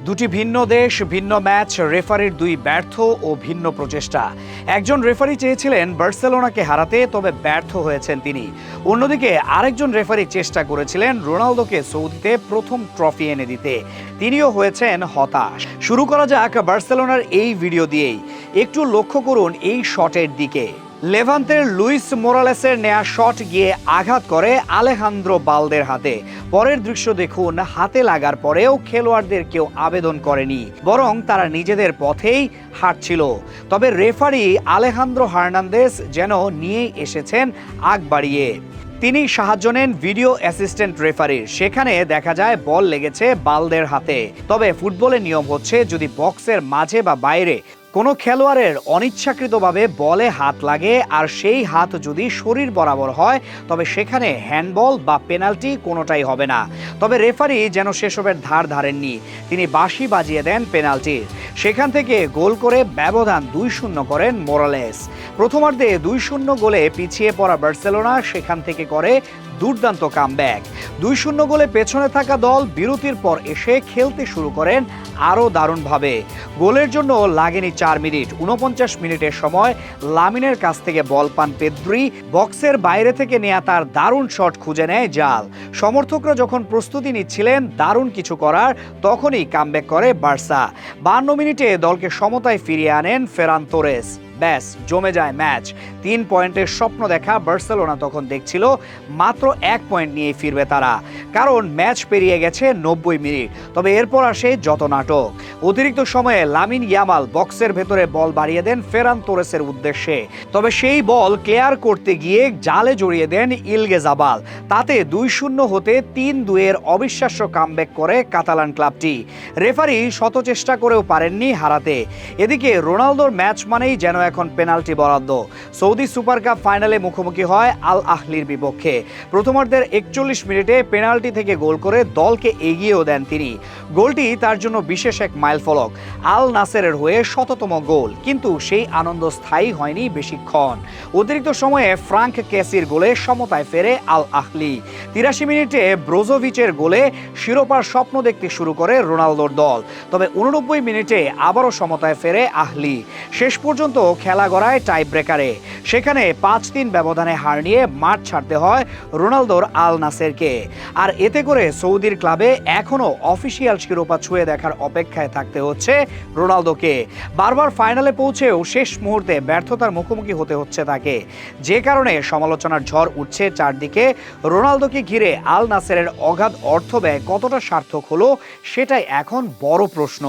দুটি ভিন্ন দেশ, ভিন্ন ম্যাচ, রেফারির দুই ব্যর্থ ও ভিন্ন প্রচেষ্টা। একজন রেফারি চেয়েছিলেন বার্সেলোনাকে হারাতে, তবে ব্যর্থ হয়েছেন তিনি। অন্যদিকে আরেকজন রেফারি চেষ্টা করেছিলেন রোনালদোকে সৌদিতে প্রথম ট্রফি এনে দিতে। তিনিও হয়েছেন হতাশ। শুরু করা যাক বার্সেলোনার এই ভিডিও দিয়েই। একটু লক্ষ্য করুন এই শটের দিকে। লেভান্তের লুইস মোরালেসের নেয়া শট গিয়ে আঘাত করে আলেহান্দ্রো বালদের হাতে। পরের দৃশ্য দেখুন, হাতে লাগার পরেও খেলোয়াড়দের কেউ আবেদন করেনি, বরং তারা নিজেদের পথেই হাঁটছিল। তবে রেফারি আলেহান্দ্রো হার্নান্দেজ যেন নিয়ে এসেছেন আগ বাড়িয়ে। তিনি সাহায্য নেন ভিডিও অ্যাসিস্ট্যান্ট রেফারির। সেখানে দেখা যায় বল লেগেছে বালদের হাতে। তবে ফুটবলের নিয়ম হচ্ছে, যদি বক্সের মাঝে বা বাইরে কোনো খেলোয়াড়ের অনিচ্ছাকৃতভাবে বলে হাত লাগে আর সেই হাত যদি শরীর বরাবর হয়, তবে সেখানে হ্যান্ডবল বা পেনাল্টি কোনোটাই হবে না। তবে রেফারি যেন সেসবের ধার ধারেননি, তিনি বাঁশি বাজিয়ে দেন পেনাল্টির। সেখান থেকে গোল করে ব্যবধান 2-0 করেন মোরালেস। প্রথমার্ধে 2-0 গোলে পিছিয়ে পড়া বার্সেলোনা সেখান থেকে করে দুর্দান্ত কামব্যাক। 2-0 গোলে পেছনে থাকা দল বিরতির পর এসে খেলতে শুরু করেন আরও দারুণভাবে। গোলের জন্য লাগেনি 4 মিনিট। 49 মিনিটের সময় লামিনের কাছ থেকে বল পান পেদ্রি। বক্সের বাইরে থেকে নেয়া তার দারুণ শট খুঁজে নেয় জাল। সমর্থকরা যখন প্রস্তুতি নিচ্ছিলেন দারুণ কিছু করার, তখনই কামব্যাক করে বার্সা। 52 মিনিটে দলকে সমতায় ফিরিয়ে আনেন ফেরান তোরেস। ব্যাস, জমে যায় ম্যাচ। 3 পয়েন্টের স্বপ্ন দেখা বার্সেলোনা তখন দেখছিল মাত্র 1 পয়েন্ট নিয়ে ফিরবে তারা, কারণ ম্যাচ পেরিয়ে গেছে 90 মিনিট। তবে এরপর আসে যত নাটক। অতিরিক্ত সময়ে লামিন ইয়ামাল বক্সের ভেতরে বল বাড়িয়ে দেন ফেরান তোরেসের উদ্দেশ্যে। তবে সেই বল ক্লিয়ার করতে গিয়ে জালে জড়িয়ে দেন ইলগেজাবাল। তাতে 2-0 হতে 3-2 অবিশ্বাস্য কামব্যাক করে কাতালান ক্লাবটি। রেফারি শত চেষ্টা করেও পারেননি হারাতে। এদিকে রোনালদোর ম্যাচ মানেই যেন এখন পেনাল্টি বরাদ্দ। সৌদি সুপার কাপ ফাইনালে মুখোমুখি হয় আল আহলির বিপক্ষে। প্রথমার্ধের 41 মিনিটে পেনাল্টি থেকে গোল করে দলকে এগিয়েও দেন তিনি। গোলটি তার জন্য বিশেষ এক মাইলফলক। আল নাসেরের হয়ে 100তম গোল, কিন্তু সেই আনন্দ স্থায়ী হয়নি বেশিক্ষণ। অতিরিক্ত সময়ে ফ্রাঙ্ক কেসির গোলে সমতায় ফেরে আল আহলি। 83 মিনিটে ব্রোজোভিচের গোলে শিরোপার স্বপ্ন দেখতে শুরু করে রোনালদোর দল। তবে 89 মিনিটে আবারও সমতায় ফেরে আহলি। শেষ পর্যন্ত খেলা গড়ায় টাই ব্রেকারে। সেখানে 5-3 ব্যবধানে হার নিয়ে মাঠ ছাড়তে হয় রোনালদোর আল নাসেরকে। আর এতে করে সৌদির ক্লাবে এখনও অফিসিয়াল শিরোপা ছুঁয়ে দেখার অপেক্ষায় থাকতে হচ্ছে রোনালদোকে। বারবার ফাইনালে পৌঁছেও শেষ মুহূর্তে ব্যর্থতার মুখোমুখি হতে হচ্ছে তাকে, যে কারণে সমালোচনার ঝড় উঠছে চারদিকে। রোনালদোকে ঘিরে আল নাসেরের অগাধ অর্থ ব্যয় কতটা সার্থক হলো, সেটাই এখন বড় প্রশ্ন।